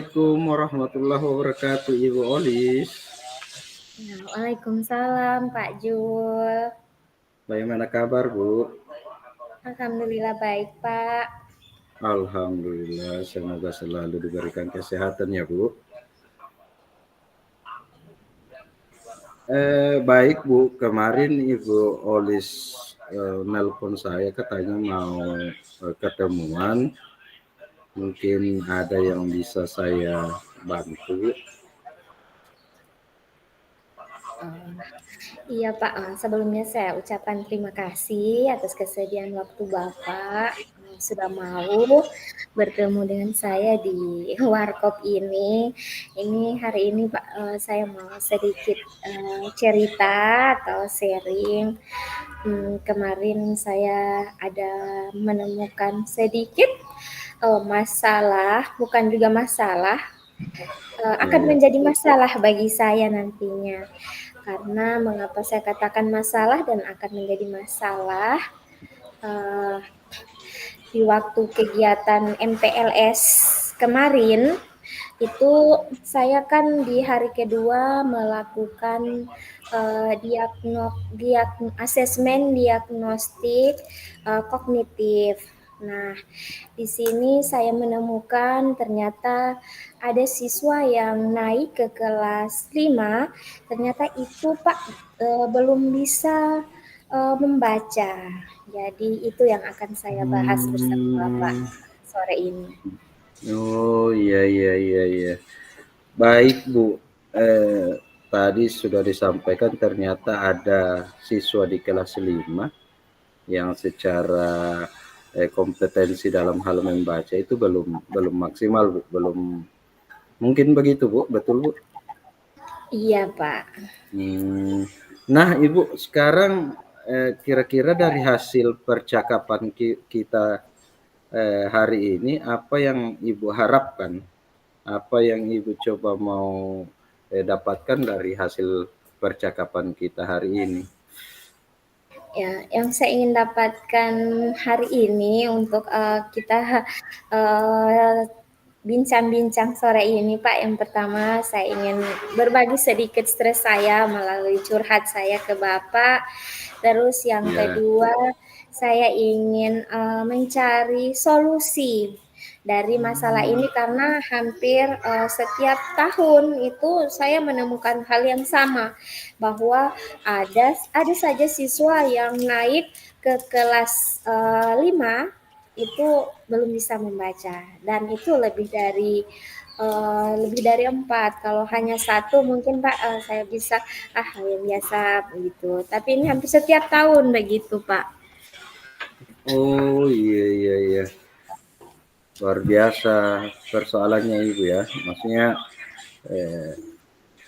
Assalamualaikum warahmatullahi wabarakatuh, Ibu Olis. Ya, Waalaikumsalam Pak Jul. Bagaimana kabar, Bu? Alhamdulillah baik Pak. Alhamdulillah, semoga selalu diberikan kesehatan ya, Bu. Baik, Bu. Kemarin Ibu Olis nelpon saya katanya mau ketemuan. Mungkin ada yang bisa saya bantu. Iya Pak, sebelumnya saya ucapkan terima kasih atas kesediaan waktu Bapak sudah mau bertemu dengan saya di warkop ini. Ini hari ini Pak, saya mau sedikit cerita atau sharing. Kemarin saya ada menemukan sedikit masalah, bukan juga masalah, akan Ya, menjadi masalah bagi saya nantinya. Karena mengapa saya katakan masalah dan akan menjadi masalah, eee, di waktu kegiatan MPLS kemarin, itu saya kan di hari kedua melakukan, asesmen diagnostik, kognitif. Nah, di sini saya menemukan ternyata ada siswa yang naik ke kelas 5, ternyata itu Pak, belum bisa, membaca. Jadi itu yang akan saya bahas bersama Bapak Hmm. sore ini. Oh, iya, iya, iya, iya. Baik, Bu. Eh, Tadi sudah disampaikan ternyata ada siswa di kelas 5 yang secara kompetensi dalam hal membaca itu belum maksimal, Bu. Belum mungkin begitu, Bu. Betul, Bu. Iya, Pak. Hmm. Nah, Ibu, sekarang kira-kira dari hasil percakapan kita hari ini, apa yang Ibu harapkan? Apa yang Ibu coba mau dapatkan dari hasil percakapan kita hari ini? Ya, yang saya ingin dapatkan hari ini untuk, kita, eee, bincang-bincang sore ini, Pak, yang pertama saya ingin berbagi sedikit stres saya melalui curhat saya ke Bapak. Terus yang Ya. kedua, saya ingin, mencari solusi dari masalah ini karena hampir, setiap tahun itu saya menemukan hal yang sama, bahwa ada saja siswa yang naik ke kelas, 5 itu belum bisa membaca dan itu lebih dari 4. Kalau hanya satu mungkin Pak, saya bisa, yang biasa begitu. Tapi ini hampir setiap tahun begitu Pak. Oh, iya, iya, iya. Luar biasa persoalannya, Ibu ya. Maksudnya eh,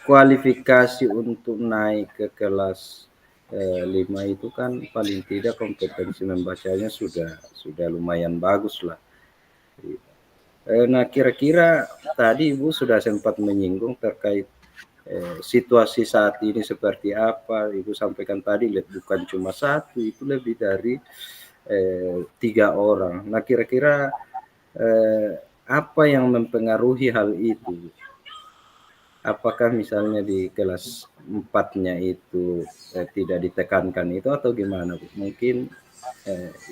kualifikasi untuk naik ke kelas 5 itu kan paling tidak kompetensi membacanya sudah lumayan bagus lah. Nah, kira-kira tadi Ibu sudah sempat menyinggung terkait situasi saat ini seperti apa. Ibu sampaikan tadi bukan cuma satu, itu lebih dari 3 orang. Nah, kira-kira eh, apa yang mempengaruhi hal itu? Apakah misalnya di kelas 4-nya itu tidak ditekankan itu atau gimana, Bu? Mungkin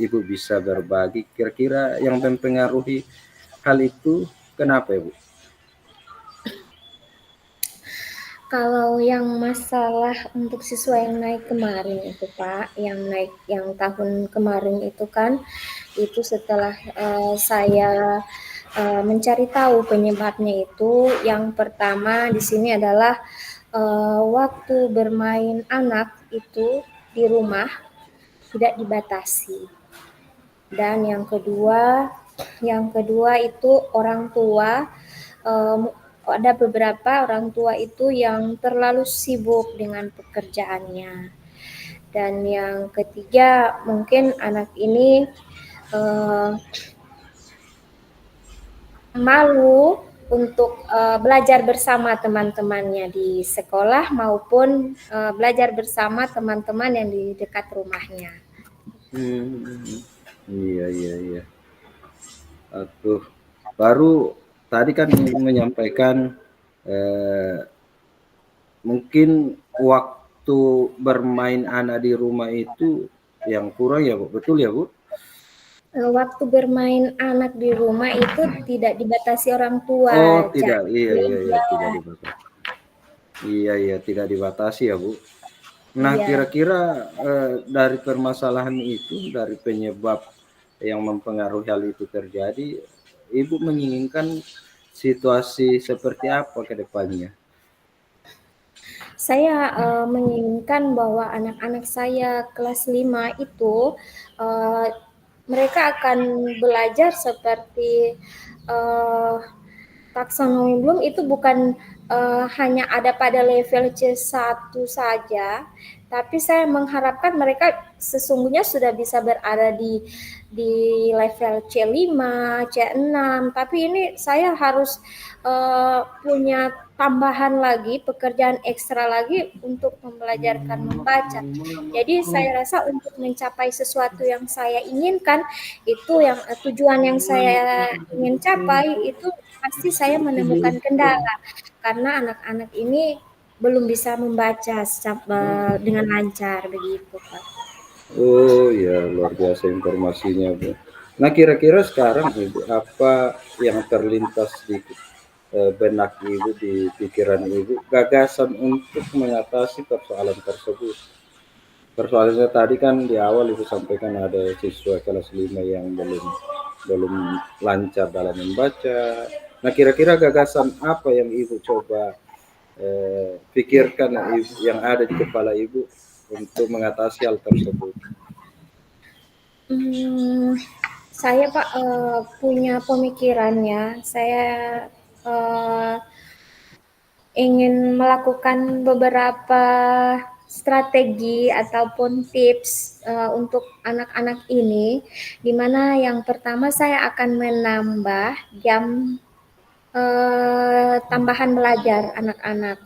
Ibu bisa berbagi kira-kira yang mempengaruhi hal itu kenapa ya, Bu? Kalau yang masalah untuk siswa yang naik kemarin itu Pak, yang tahun kemarin itu kan, itu setelah, saya, mencari tahu penyebabnya itu, yang pertama di sini adalah, waktu bermain anak itu di rumah tidak dibatasi. Dan yang kedua itu orang tua, ada beberapa orang tua itu yang terlalu sibuk dengan pekerjaannya. Dan yang ketiga mungkin anak ini, eee, malu untuk, belajar bersama teman-temannya di sekolah maupun, belajar bersama teman-teman yang di dekat rumahnya. Hmm, iya, iya, iya. Aduh, baru. tadi kan Ibu menyampaikan mungkin waktu bermain anak di rumah itu yang kurang ya Bu, betul ya Bu? Waktu bermain anak di rumah itu tidak dibatasi orang Oh tua, tidak, iya jadi iya iya tidak dibatasi. Iya iya tidak dibatasi ya Bu. Nah iya. kira-kira dari permasalahan itu, dari penyebab yang mempengaruhi hal itu terjadi, Ibu menginginkan situasi seperti apa ke depannya? Saya menginginkan bahwa anak-anak saya kelas 5 itu uh, mereka akan belajar seperti uh, taksonomi Bloom itu bukan hanya ada pada level C1 saja, tapi saya mengharapkan mereka sesungguhnya sudah bisa berada di level C5, C6, tapi ini saya harus punya tambahan lagi, pekerjaan ekstra lagi untuk membelajarkan membaca. Jadi saya rasa untuk mencapai sesuatu yang saya inginkan, itu yang tujuan yang saya ingin capai itu pasti saya menemukan kendala karena anak-anak ini belum bisa membaca dengan lancar begitu, Pak. Oh ya luar biasa informasinya Bu. Nah kira-kira sekarang Ibu apa yang terlintas di benak Ibu, di pikiran Ibu, gagasan untuk mengatasi persoalan tersebut? Persoalannya tadi kan di awal Ibu sampaikan ada siswa kelas 5 yang belum lancar dalam membaca. Nah, kira-kira gagasan apa yang Ibu coba pikirkan yang ada di kepala Ibu untuk mengatasi hal tersebut? Hmm, saya Pak punya pemikirannya. Saya eh, ingin melakukan beberapa strategi ataupun tips untuk anak-anak ini, di mana yang pertama saya akan menambah jam tambahan belajar anak-anak.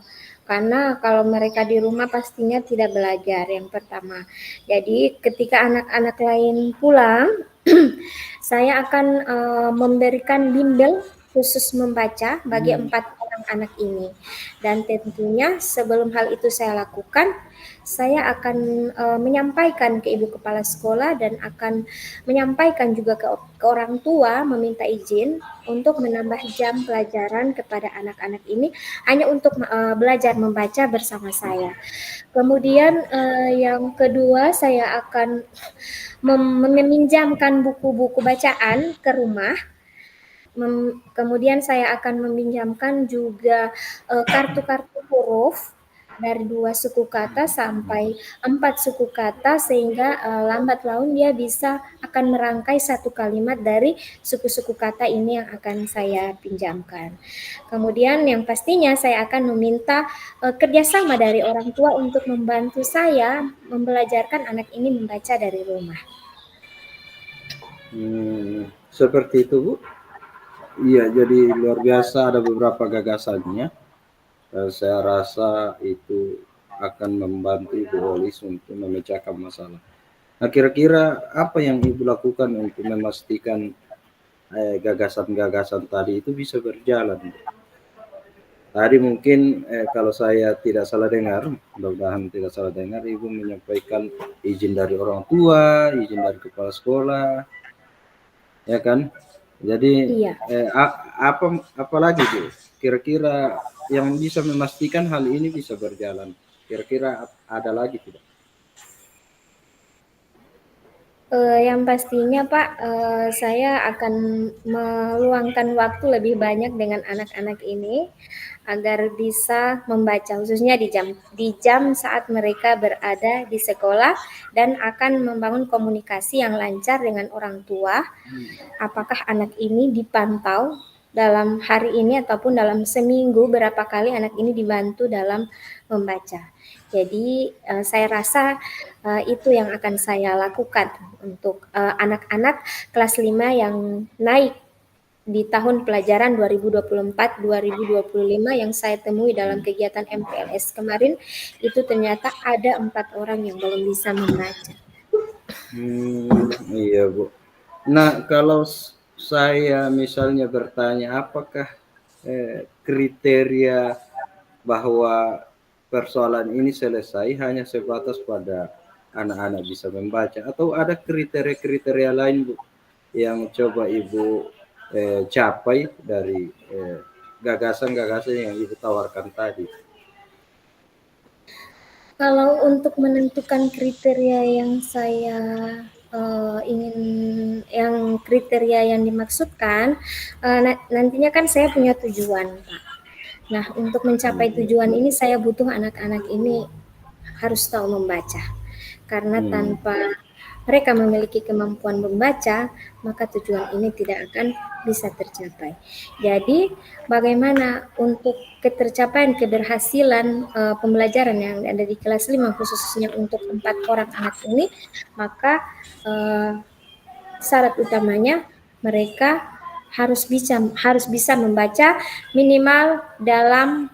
Karena kalau mereka di rumah pastinya tidak belajar yang pertama. Jadi ketika anak-anak lain pulang, saya akan memberikan bimbel khusus membaca bagi 4 orang anak ini. Dan tentunya sebelum hal itu saya lakukan, saya akan menyampaikan ke ibu kepala sekolah dan akan menyampaikan juga ke orang tua meminta izin untuk menambah jam pelajaran kepada anak-anak ini hanya untuk belajar membaca bersama saya. Kemudian yang kedua saya akan meminjamkan buku-buku bacaan ke rumah. Kemudian saya akan meminjamkan juga kartu-kartu huruf dari 2 suku kata sampai 4 suku kata sehingga lambat laun dia bisa akan merangkai satu kalimat dari suku-suku kata ini yang akan saya pinjamkan. Kemudian yang pastinya saya akan meminta kerjasama dari orang tua untuk membantu saya membelajarkan anak ini membaca dari rumah. Seperti itu Bu. Iya, jadi luar biasa ada beberapa gagasannya. Saya rasa itu akan membantu Ibu Olis untuk memecahkan masalah. Nah, kira-kira apa yang Ibu lakukan untuk memastikan gagasan-gagasan tadi itu bisa berjalan? Tadi mungkin kalau saya tidak salah dengar, mudah-mudahan tidak salah dengar, Ibu menyampaikan izin dari orang tua, izin dari kepala sekolah, ya kan? Jadi Iya. apa lagi Bu? Kira-kira yang bisa memastikan hal ini bisa berjalan. Kira-kira ada lagi tidak? Yang pastinya Pak, saya akan meluangkan waktu lebih banyak dengan anak-anak ini agar bisa membaca khususnya di jam saat mereka berada di sekolah dan akan membangun komunikasi yang lancar dengan orang tua. Apakah anak ini dipantau dalam hari ini ataupun dalam seminggu berapa kali anak ini dibantu dalam membaca. Jadi saya rasa itu yang akan saya lakukan untuk anak-anak kelas 5 yang naik di tahun pelajaran 2024-2025 yang saya temui dalam kegiatan MPLS kemarin, itu ternyata ada 4 orang yang belum bisa membaca. Iya Bu. Nah, kalau saya misalnya bertanya apakah kriteria bahwa persoalan ini selesai hanya sebatas pada anak-anak bisa membaca atau ada kriteria-kriteria lain Bu yang coba Ibu capai dari gagasan-gagasan yang Ibu tawarkan tadi? Kalau untuk menentukan kriteria yang saya ingin, yang kriteria yang dimaksudkan, nantinya kan saya punya tujuan, Pak. Nah, untuk mencapai tujuan ini saya butuh anak-anak ini harus tahu membaca. Karena Hmm. tanpa mereka memiliki kemampuan membaca, maka tujuan ini tidak akan bisa tercapai. Jadi, bagaimana untuk ketercapaian keberhasilan pembelajaran yang ada di kelas 5 khususnya untuk 4 orang anak ini, maka syarat utamanya mereka harus bisa membaca minimal dalam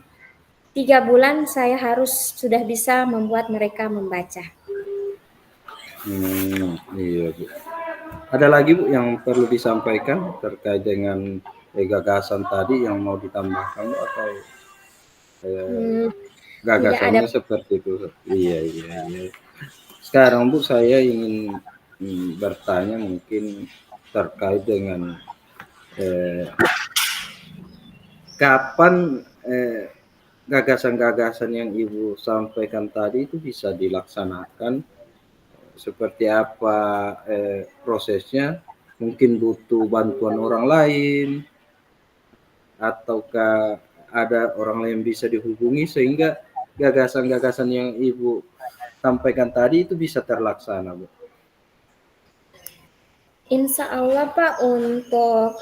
3 bulan saya harus sudah bisa membuat mereka membaca. Iya Bu. Ada lagi Bu yang perlu disampaikan terkait dengan gagasan tadi yang mau ditambahkan Bu, atau Hmm, tidak ada. gagasannya seperti itu? Iya, iya, iya. Sekarang Bu saya ingin bertanya mungkin terkait dengan eh, kapan gagasan-gagasan yang Ibu sampaikan tadi itu bisa dilaksanakan, seperti apa prosesnya, mungkin butuh bantuan orang lain ataukah ada orang lain bisa dihubungi sehingga gagasan-gagasan yang Ibu sampaikan tadi itu bisa terlaksana, Bu? Insya Allah Pak, untuk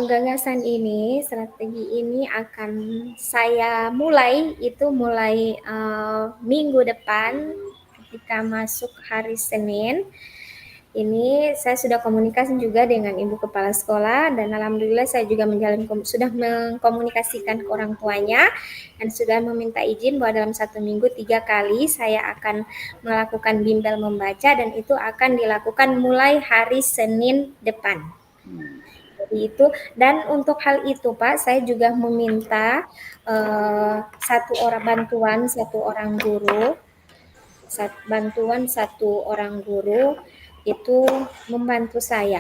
gagasan ini, strategi ini akan saya mulai minggu depan ketika masuk hari Senin. Ini saya sudah komunikasi juga dengan Ibu Kepala Sekolah dan alhamdulillah saya juga sudah mengkomunikasikan ke orang tuanya dan sudah meminta izin bahwa dalam 1 minggu 3 kali saya akan melakukan bimbel membaca dan itu akan dilakukan mulai hari Senin depan. Jadi itu, dan untuk hal itu Pak, saya juga meminta bantuan satu orang guru itu membantu saya.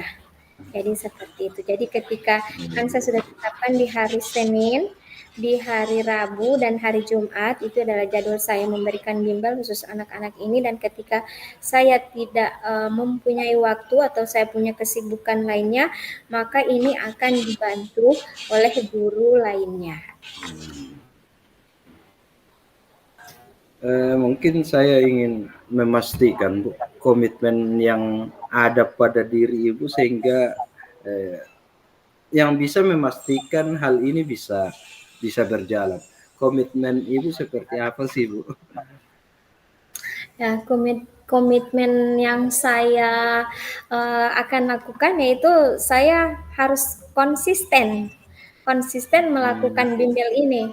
Jadi seperti itu. Jadi ketika kan saya sudah tetapkan di hari Senin, di hari Rabu dan hari Jumat itu adalah jadwal saya memberikan bimbel khusus anak-anak ini, dan ketika saya tidak mempunyai waktu atau saya punya kesibukan lainnya, maka ini akan dibantu oleh guru lainnya. Mungkin saya ingin memastikan Bu, komitmen yang ada pada diri Ibu sehingga yang bisa memastikan hal ini bisa berjalan. Komitmen Ibu seperti apa sih Bu? Ya, komitmen yang saya akan lakukan yaitu saya harus konsisten melakukan bimbel ini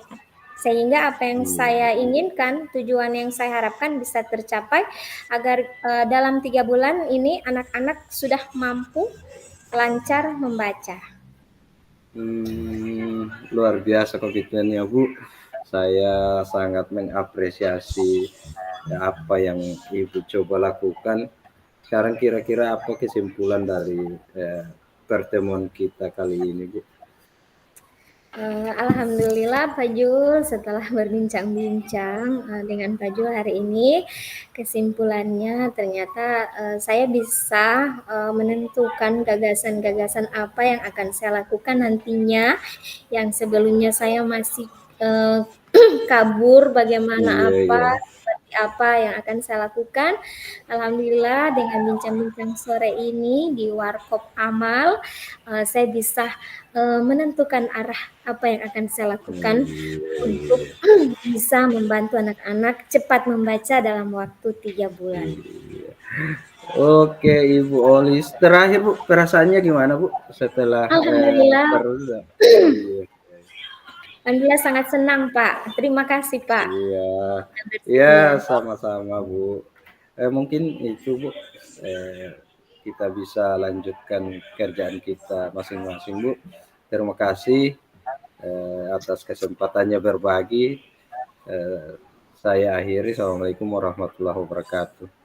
sehingga apa yang saya Iya. inginkan, tujuan yang saya harapkan bisa tercapai agar dalam 3 bulan ini anak-anak sudah mampu lancar membaca. Luar biasa komitmennya Bu. Saya sangat mengapresiasi apa yang Ibu coba lakukan. Sekarang kira-kira apa kesimpulan dari pertemuan kita kali ini Bu? Alhamdulillah Pak Jul, setelah berbincang-bincang dengan Pak Jul hari ini, kesimpulannya ternyata saya bisa menentukan gagasan-gagasan apa yang akan saya lakukan nantinya, yang sebelumnya saya masih kabur bagaimana Iya, iya. seperti apa yang akan saya lakukan. Alhamdulillah dengan bincang-bincang sore ini di Warkop Amal, saya bisa menentukan arah apa yang akan saya lakukan untuk Iya. bisa membantu anak-anak cepat membaca dalam waktu 3 bulan. Iya. Oke Ibu Olis, terakhir Bu, perasaannya gimana Bu setelah Alhamdulillah, iya, Alhamdulillah sangat senang Pak. Terima kasih Pak. iya, iya, Bersedia. sama-sama Bu. Mungkin itu Bu, kita bisa lanjutkan kerjaan kita masing-masing, Bu. Terima kasih atas kesempatannya berbagi. Saya akhiri. Assalamualaikum warahmatullahi wabarakatuh.